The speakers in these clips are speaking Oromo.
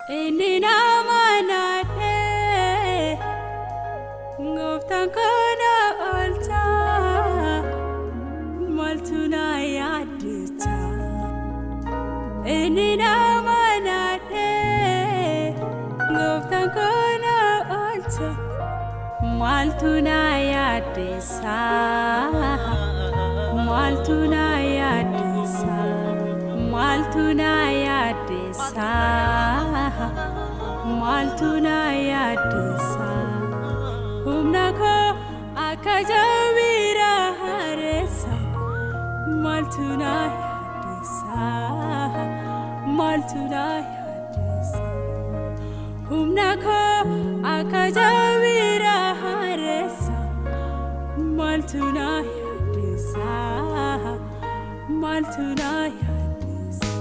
Inni nama naate gooftaan kana oolcha maaltu na yaaddessa. Inni nama naate gooftaan kana oolcha maaltu na yaaddessa. Maaltu na yaaddessa. Maaltu na yaaddessa. Maaltu na yaaddessa. Humna koo akka jabbiira hareessa. Maaltu na yaaddessa. Maaltu na yaaddessa. Humna koo akka jabbiira hareessa. Maaltu na yaaddessa. Maaltu na yaaddessa.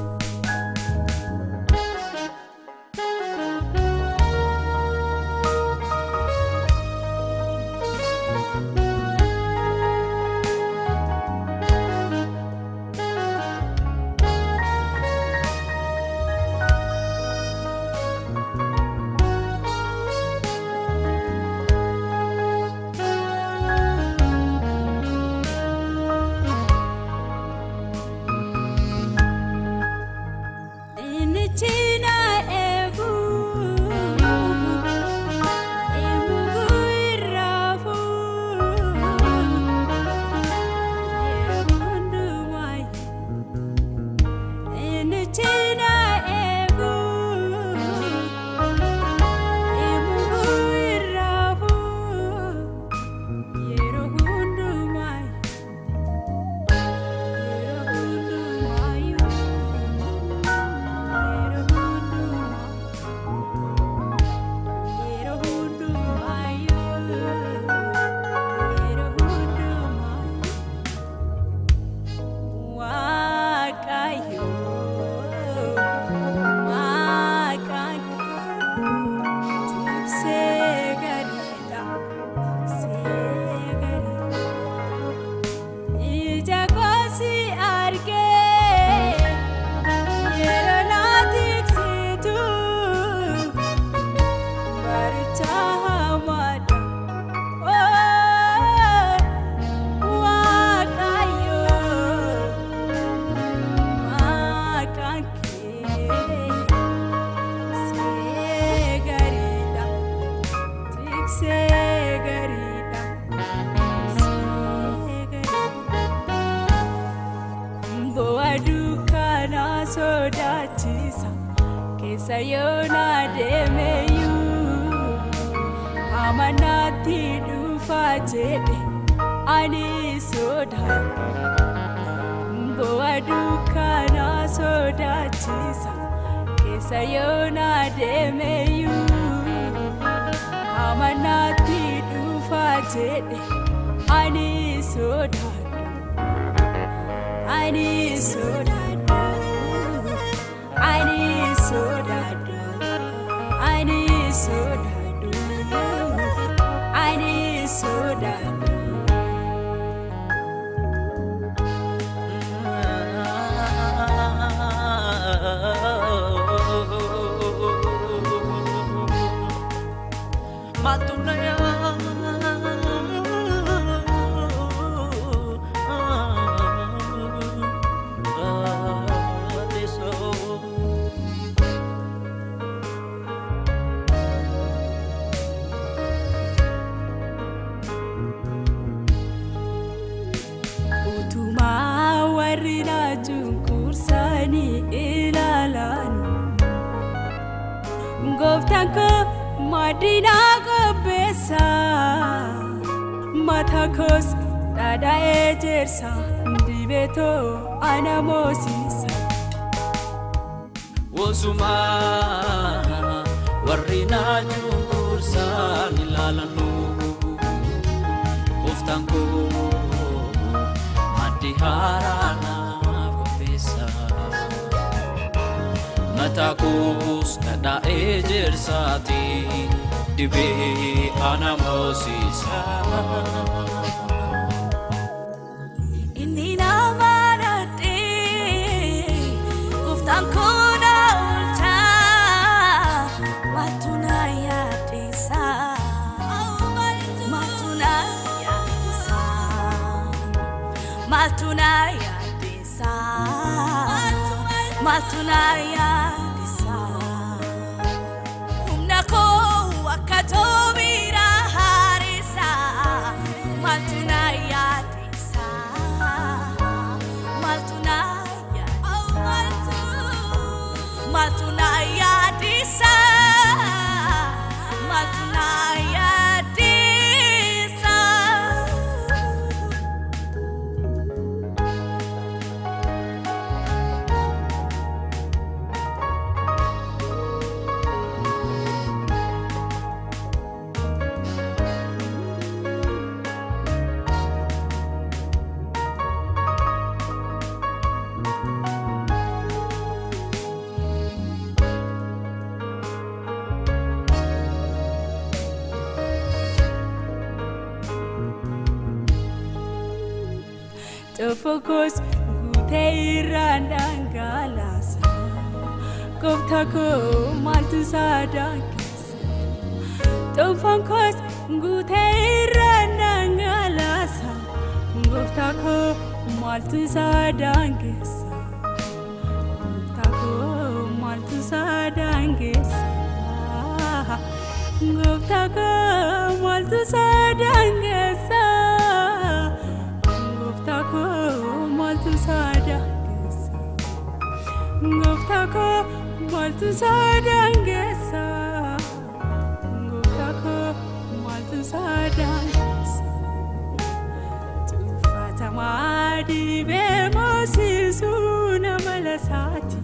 Tadese keessa yoona deemeeyu amanatti dhufa jedhe ani sodaadhe bu'aa dukkana sodaachisa keessa yoona deemeeyu amanatti dhufa jedhe ani sodaadhe ani sodaadhe. I need soda, I need soda, I need soda. Maaltu na gooftaan koo madina qopheessa mataa koos dhadha'ee jirsa dibeetoo ana moosisa. Wosumaa warri na cunqursaan ilaalanu gooftaan koo maddi haaraa naaf qopheessa. Mataa koos dhadha'ee jirsaati dibee ana moosisa. Inni nama naate gooftaan kana oolcha Maaltu na yaaddessa, maaltu na yaaddessa. Humna koo akka toobira haaressa. Maaltu na yaaddessa, maaltu na yaaddessa, maaltu na yaaddessa, maaltu na yaaddessa. Tofokos guuteirraan dhangalaasa. Gooftaa koo maaltu saadaangeessa. Tofokos guuteirraan dhangalaasa. Gooftaa koo maaltu saadaangeessa. Gooftaa koo maaltu saadaangeessa. Gooftaa koo maaltu saadaangeessa. Maaltu saadaangeessa. Gooftaa koo maaltu saadaangeessa. Gooftaa koo maaltu saadaangeessa. Tuffatamaa dhibee moosisuu nama lasaati.